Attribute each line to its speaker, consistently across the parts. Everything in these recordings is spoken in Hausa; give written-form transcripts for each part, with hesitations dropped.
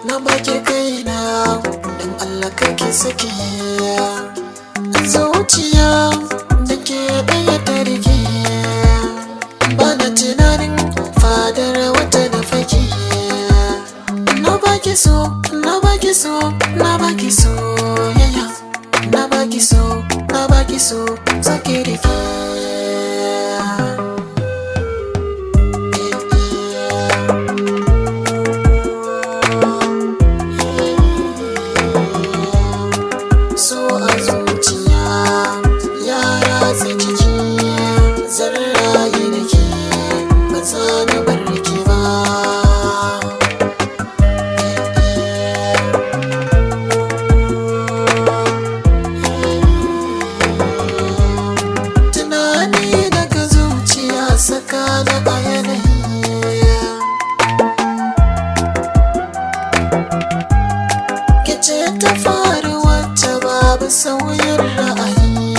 Speaker 1: na baki kaina dan Allah kake saki zuciya da ke ɗaya ta rike bana tunanin fadar wata da fake na baki so na baki so na baki so yaya na baki so na baki so sake rike so a zuciya ya ratsa jiki zan rayu da ke ba za na bar ki ba tunani daga zuciya saka da a yanayi ke ce ta faru wacce babu sauyin ra'ayi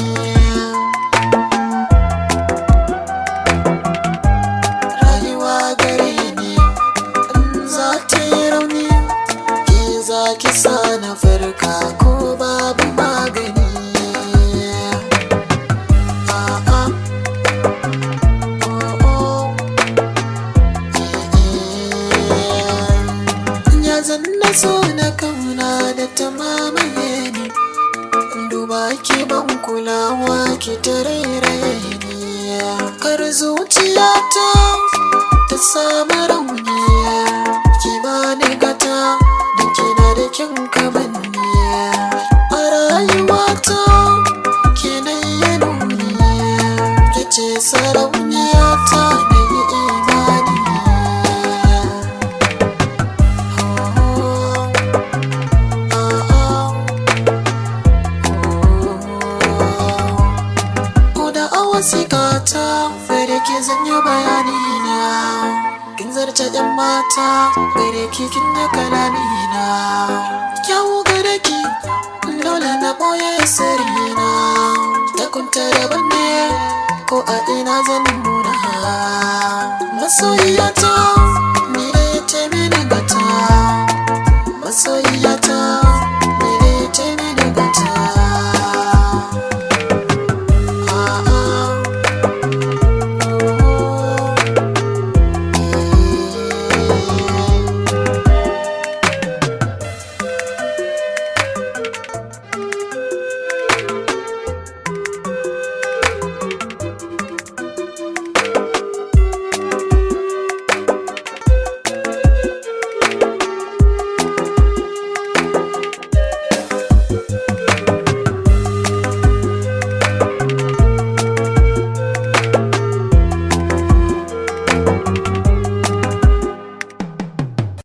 Speaker 1: rayuwa gare ni in za ta yi rauni ke za ki sa na farka ko babu magani a'a ya zanna so na kauna da ta mamaye ni duba ki ban kulawa ki ta rairaye ni kar zuciyata ta samu rauni ki bani gata da kina da kyan kamanni a rayuwata kinan ya nuni ki ce sarauniyata na yi imani wasikata bare ke zanyo bayani na kin zarce yan mata bare ki kin da kalami na kyawu gare ki dole na boye sirri na ta kunta daban ne ko a ina zan nuna masoyiyata ni da ya ce mini gata masoyi